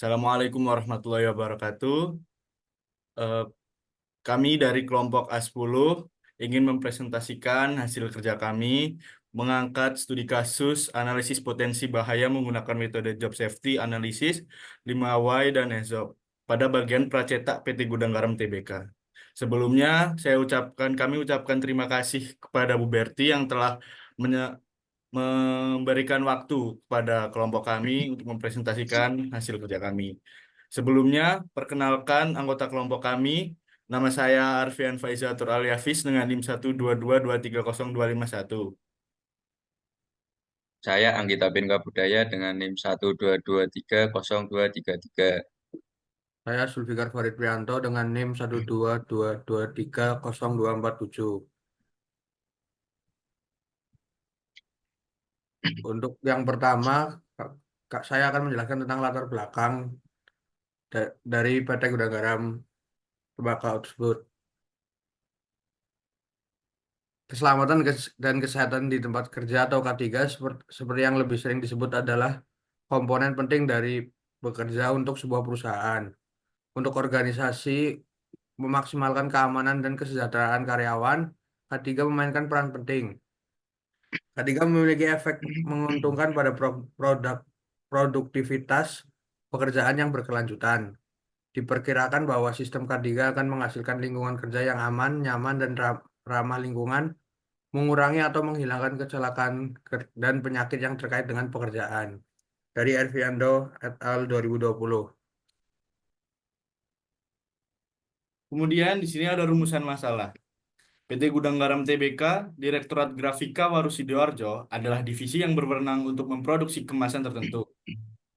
Assalamualaikum warahmatullahi wabarakatuh. Eh, Kami dari kelompok A10 ingin mempresentasikan hasil kerja kami mengangkat studi kasus analisis potensi bahaya menggunakan metode job safety analysis 5Y dan ESOP pada bagian pracetak PT Gudang Garam Tbk. Sebelumnya, kami ucapkan terima kasih kepada Bu Berti yang telah memberikan waktu kepada kelompok kami untuk mempresentasikan hasil kerja kami. Sebelumnya, perkenalkan anggota kelompok kami. Nama saya Arfian Faizatur Aliafis dengan NIM 122230251. Saya Anggita Binka Budaya dengan NIM 122302333. Saya Zulfikar Farid Prianto dengan NIM 122230247. Untuk yang pertama, saya akan menjelaskan tentang latar belakang dari PT Gudang Garam Tembakau tersebut. Keselamatan dan kesehatan di tempat kerja atau K3 seperti yang lebih sering disebut adalah komponen penting dari bekerja untuk sebuah perusahaan. Untuk organisasi memaksimalkan keamanan dan kesejahteraan karyawan, K3 memainkan peran penting. Ketiga, memiliki efek menguntungkan pada produktivitas pekerjaan yang berkelanjutan. Diperkirakan bahwa sistem K3 akan menghasilkan lingkungan kerja yang aman, nyaman, dan ramah lingkungan, mengurangi atau menghilangkan kecelakaan dan penyakit yang terkait dengan pekerjaan. Dari Erviando et al. 2020. Kemudian di sini ada rumusan masalah. PT Gudang Garam Tbk, Direktorat Grafika Waru Sidoarjo adalah divisi yang berwenang untuk memproduksi kemasan tertentu.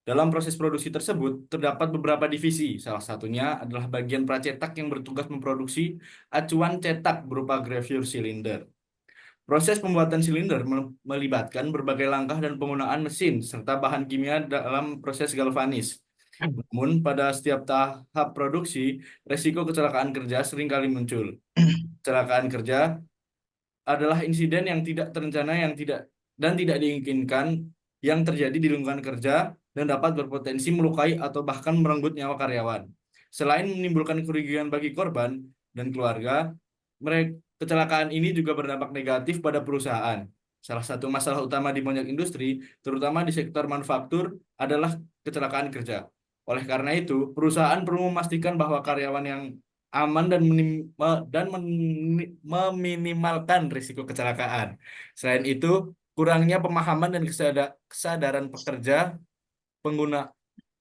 Dalam proses produksi tersebut, terdapat beberapa divisi. Salah satunya adalah bagian pracetak yang bertugas memproduksi acuan cetak berupa gravure silinder. Proses pembuatan silinder melibatkan berbagai langkah dan penggunaan mesin serta bahan kimia dalam proses galvanis. Namun, pada setiap tahap produksi, resiko kecelakaan kerja seringkali muncul. Kecelakaan kerja adalah insiden yang tidak terencana dan tidak diinginkan yang terjadi di lingkungan kerja dan dapat berpotensi melukai atau bahkan merenggut nyawa karyawan. Selain menimbulkan kerugian bagi korban dan keluarga, kecelakaan ini juga berdampak negatif pada perusahaan. Salah satu masalah utama di banyak industri, terutama di sektor manufaktur, adalah kecelakaan kerja. Oleh karena itu, perusahaan perlu memastikan bahwa karyawan yang aman dan meminimalkan risiko kecelakaan. Selain itu, kurangnya pemahaman dan kesadaran pekerja pengguna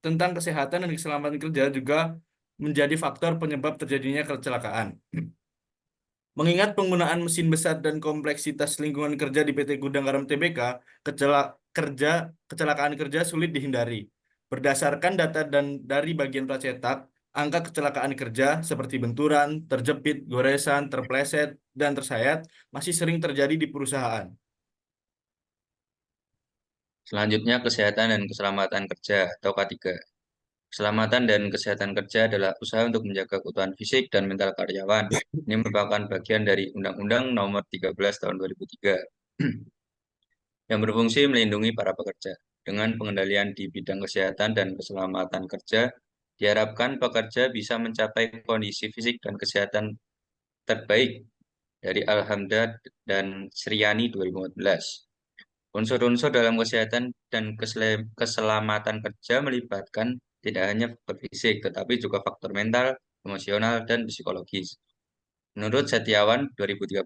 tentang kesehatan dan keselamatan kerja juga menjadi faktor penyebab terjadinya kecelakaan. Mengingat penggunaan mesin besar dan kompleksitas lingkungan kerja di PT Gudang Garam Tbk, kecelakaan kerja sulit dihindari. Berdasarkan data dan dari bagian pracetak, angka kecelakaan kerja seperti benturan, terjepit, goresan, terpleset, dan tersayat masih sering terjadi di perusahaan. Selanjutnya, kesehatan dan keselamatan kerja atau K3. Keselamatan dan kesehatan kerja adalah usaha untuk menjaga keutuhan fisik dan mental karyawan. Ini merupakan bagian dari Undang-Undang Nomor 13 Tahun 2003 yang berfungsi melindungi para pekerja. Dengan pengendalian di bidang kesehatan dan keselamatan kerja, diharapkan pekerja bisa mencapai kondisi fisik dan kesehatan terbaik dari Alhamda dan Sriani 2014. Unsur-unsur dalam kesehatan dan keselamatan kerja melibatkan tidak hanya faktor fisik, tetapi juga faktor mental, emosional, dan psikologis. Menurut Setiawan 2013,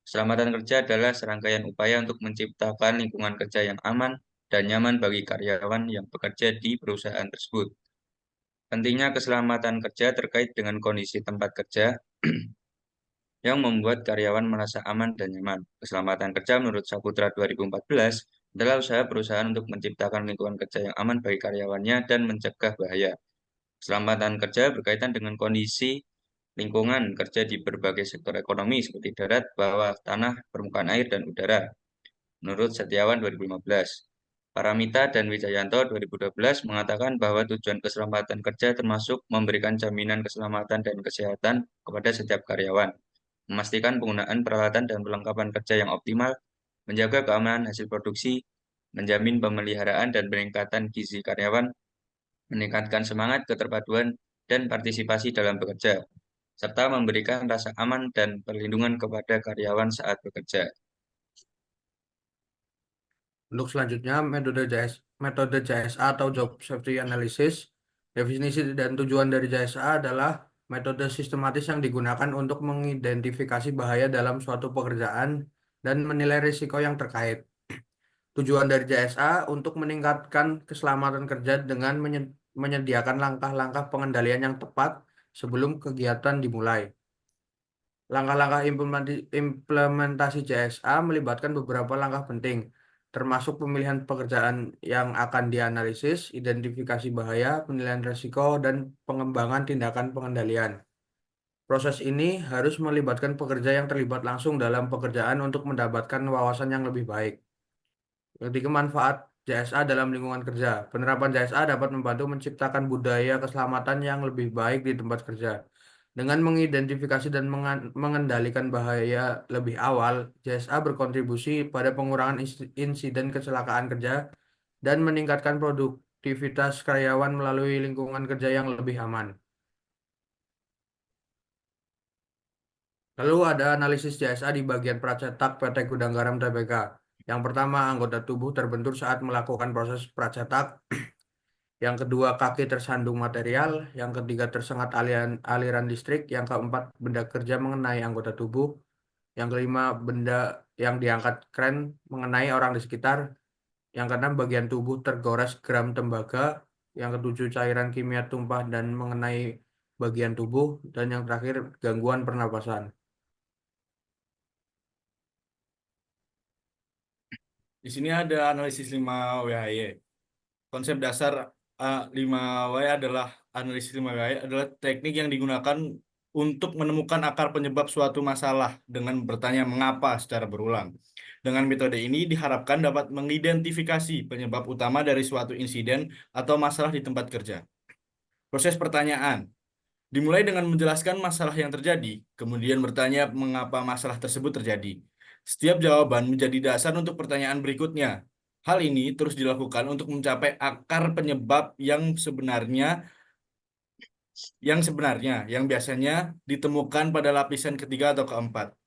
keselamatan kerja adalah serangkaian upaya untuk menciptakan lingkungan kerja yang aman dan nyaman bagi karyawan yang bekerja di perusahaan tersebut. Pentingnya keselamatan kerja terkait dengan kondisi tempat kerja yang membuat karyawan merasa aman dan nyaman. Keselamatan kerja menurut Saputra 2014 adalah usaha perusahaan untuk menciptakan lingkungan kerja yang aman bagi karyawannya dan mencegah bahaya. Keselamatan kerja berkaitan dengan kondisi lingkungan kerja di berbagai sektor ekonomi seperti darat, bawah tanah, permukaan air, dan udara. Menurut Setiawan 2015, Paramita dan Wijayanto 2012 mengatakan bahwa tujuan keselamatan kerja termasuk memberikan jaminan keselamatan dan kesehatan kepada setiap karyawan, memastikan penggunaan peralatan dan perlengkapan kerja yang optimal, menjaga keamanan hasil produksi, menjamin pemeliharaan dan peningkatan gizi karyawan, meningkatkan semangat, keterpaduan, dan partisipasi dalam bekerja, serta memberikan rasa aman dan perlindungan kepada karyawan saat bekerja. Untuk selanjutnya, metode JSA atau Job Safety Analysis. Definisi dan tujuan dari JSA adalah metode sistematis yang digunakan untuk mengidentifikasi bahaya dalam suatu pekerjaan dan menilai risiko yang terkait. Tujuan dari JSA untuk meningkatkan keselamatan kerja dengan menyediakan langkah-langkah pengendalian yang tepat sebelum kegiatan dimulai. Langkah-langkah implementasi JSA melibatkan beberapa langkah penting, termasuk pemilihan pekerjaan yang akan dianalisis, identifikasi bahaya, penilaian risiko, dan pengembangan tindakan pengendalian. Proses ini harus melibatkan pekerja yang terlibat langsung dalam pekerjaan untuk mendapatkan wawasan yang lebih baik. Ketiga, manfaat JSA dalam lingkungan kerja. Penerapan JSA dapat membantu menciptakan budaya keselamatan yang lebih baik di tempat kerja. Dengan mengidentifikasi dan mengendalikan bahaya lebih awal, JSA berkontribusi pada pengurangan insiden kecelakaan kerja dan meningkatkan produktivitas karyawan melalui lingkungan kerja yang lebih aman. Lalu ada analisis JSA di bagian pracetak PT Gudang Garam Tbk. Yang pertama, anggota tubuh terbentur saat melakukan proses pracetak. Yang kedua, kaki tersandung material. Yang ketiga, tersengat aliran listrik. Yang keempat, benda kerja mengenai anggota tubuh. Yang kelima, benda yang diangkat kren mengenai orang di sekitar. Yang keenam, bagian tubuh tergores gram tembaga. Yang ketujuh, cairan kimia tumpah dan mengenai bagian tubuh. Dan yang terakhir, gangguan pernapasan. Di sini ada analisis 5 WHY. Konsep dasar 5W adalah analisis 5W adalah teknik yang digunakan untuk menemukan akar penyebab suatu masalah dengan bertanya mengapa secara berulang. Dengan metode ini diharapkan dapat mengidentifikasi penyebab utama dari suatu insiden atau masalah di tempat kerja. Proses pertanyaan dimulai dengan menjelaskan masalah yang terjadi, kemudian bertanya mengapa masalah tersebut terjadi. Setiap jawaban menjadi dasar untuk pertanyaan berikutnya. Hal ini terus dilakukan untuk mencapai akar penyebab yang biasanya ditemukan pada lapisan ketiga atau keempat.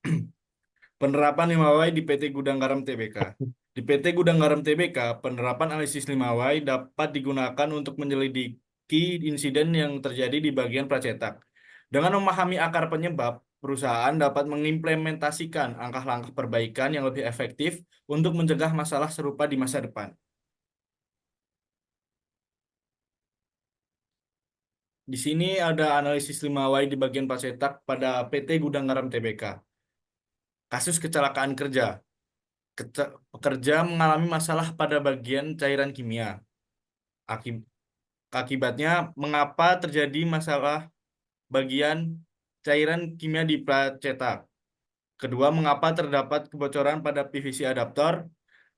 Penerapan 5W di PT Gudang Garam Tbk. Di PT Gudang Garam Tbk, penerapan analisis 5W dapat digunakan untuk menyelidiki insiden yang terjadi di bagian pracetak. Dengan memahami akar penyebab, perusahaan dapat mengimplementasikan langkah-langkah perbaikan yang lebih efektif untuk mencegah masalah serupa di masa depan. Di sini ada analisis 5W di bagian pracetak pada PT Gudang Garam Tbk. Kasus kecelakaan kerja. Pekerja mengalami masalah pada bagian cairan kimia. Akibatnya, mengapa terjadi masalah bagian cairan kimia di pracetak? Kedua, mengapa terdapat kebocoran pada PVC adaptor?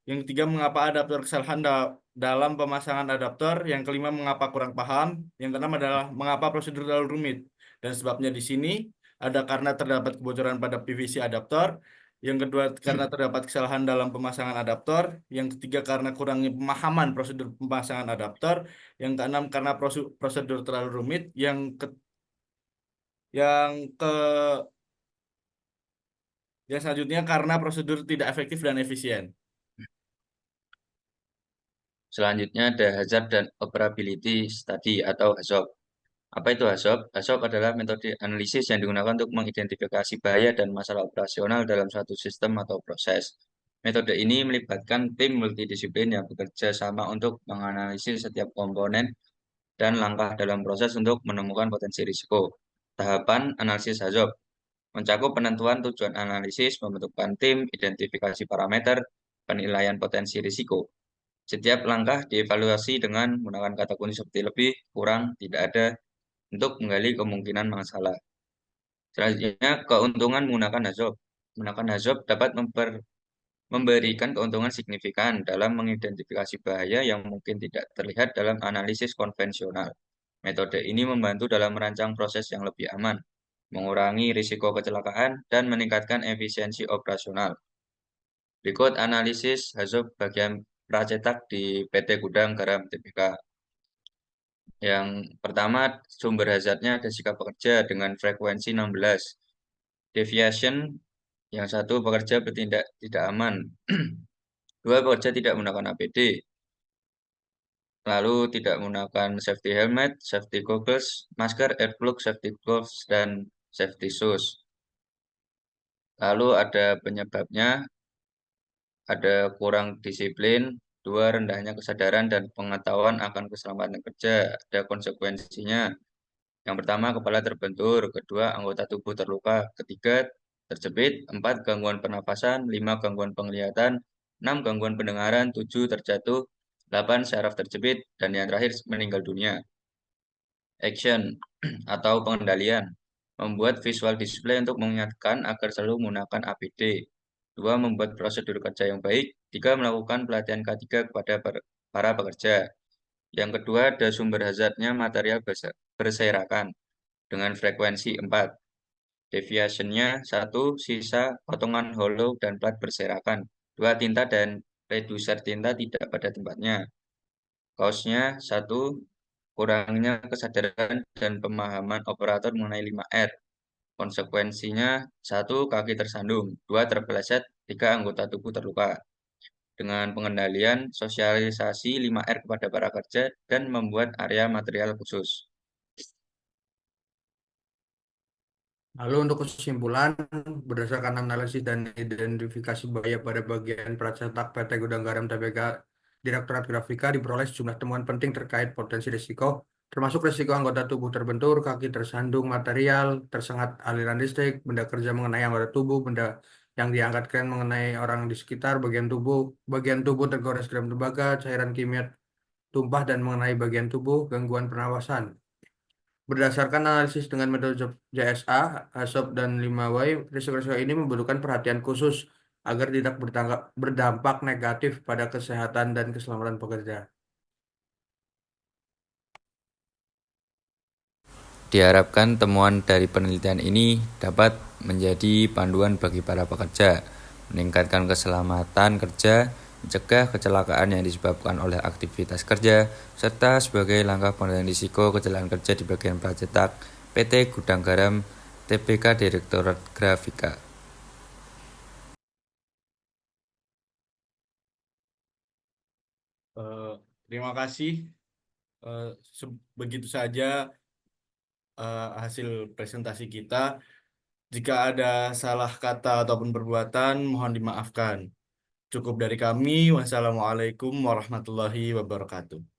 Yang ketiga, mengapa adaptor kesalahan dalam pemasangan adaptor? Yang kelima, mengapa kurang paham? Yang keenam adalah mengapa prosedur terlalu rumit? Dan sebabnya di sini ada karena terdapat kebocoran pada PVC adaptor. Yang kedua, karena terdapat kesalahan dalam pemasangan adaptor. Yang ketiga, karena kurangnya pemahaman prosedur pemasangan adaptor. Yang keenam, karena prosedur terlalu rumit. Yang yang selanjutnya karena prosedur tidak efektif dan efisien. Selanjutnya ada Hazard dan Operability Study atau HAZOP. Apa itu HAZOP? HAZOP adalah metode analisis yang digunakan untuk mengidentifikasi bahaya dan masalah operasional dalam suatu sistem atau proses. Metode ini melibatkan tim multidisiplin yang bekerja sama untuk menganalisis setiap komponen dan langkah dalam proses untuk menemukan potensi risiko. Tahapan analisis HAZOP mencakup penentuan tujuan analisis, pembentukan tim, identifikasi parameter, penilaian potensi risiko. Setiap langkah dievaluasi dengan menggunakan kata kunci seperti lebih, kurang, tidak ada, untuk menggali kemungkinan masalah. Selanjutnya, keuntungan menggunakan HAZOP. Menggunakan HAZOP dapat memberikan keuntungan signifikan dalam mengidentifikasi bahaya yang mungkin tidak terlihat dalam analisis konvensional. Metode ini membantu dalam merancang proses yang lebih aman, mengurangi risiko kecelakaan, dan meningkatkan efisiensi operasional. Berikut analisis HAZOP bagian pracetak di PT Gudang Garam Tbk. Yang pertama, sumber hazardnya ada sikap pekerja dengan frekuensi 16. Deviation, yang satu pekerja bertindak tidak aman. Dua, pekerja tidak menggunakan APD. Lalu tidak menggunakan safety helmet, safety goggles, masker, earplug, safety gloves, dan safety shoes. Lalu ada penyebabnya, ada kurang disiplin, dua, rendahnya kesadaran dan pengetahuan akan keselamatan kerja. Ada konsekuensinya. Yang pertama, kepala terbentur. Kedua, anggota tubuh terluka. Ketiga, terjepit. Empat, gangguan pernafasan. Lima, gangguan penglihatan. Enam, gangguan pendengaran. Tujuh, terjatuh. Delapan, saraf terjepit. Dan yang terakhir, meninggal dunia. Action atau pengendalian. Membuat visual display untuk mengingatkan agar selalu menggunakan APD. Dua, membuat prosedur kerja yang baik. Tiga, melakukan pelatihan K3 kepada para pekerja. Yang kedua, ada sumber hazardnya material berserakan dengan frekuensi 4. Deviationnya 1, sisa, potongan hollow dan plat berserakan. 2, tinta dan reducer tinta tidak pada tempatnya. Kausnya 1, kurangnya kesadaran dan pemahaman operator mengenai 5R. Konsekuensinya 1, kaki tersandung. 2, terpeleset. 3, anggota tubuh terluka. Dengan pengendalian, sosialisasi 5R kepada para kerja, dan membuat area material khusus. Lalu untuk kesimpulan, berdasarkan analisis dan identifikasi bahaya pada bagian pracetak PT Gudang Garam Tbk Direktorat Grafika diperoleh sejumlah temuan penting terkait potensi risiko, termasuk risiko anggota tubuh terbentur, kaki tersandung material, tersengat aliran listrik, benda kerja mengenai anggota tubuh, benda yang diangkat kren mengenai orang di sekitar, bagian tubuh tergores dalam tembaga, cairan kimia tumpah dan mengenai bagian tubuh, gangguan pernafasan. Berdasarkan analisis dengan metode JSA, HACCP, dan 5Y, risiko-risiko ini membutuhkan perhatian khusus agar tidak berdampak negatif pada kesehatan dan keselamatan pekerja. Diharapkan temuan dari penelitian ini dapat menjadi panduan bagi para pekerja, meningkatkan keselamatan kerja, mencegah kecelakaan yang disebabkan oleh aktivitas kerja, serta sebagai langkah pengendalian risiko kecelakaan kerja di bagian pracetak PT Gudang Garam Tbk Direktorat Grafika. Eh, Terima kasih. Begitu saja hasil presentasi kita. Jika ada salah kata ataupun perbuatan, mohon dimaafkan. Cukup dari kami. Wassalamualaikum warahmatullahi wabarakatuh.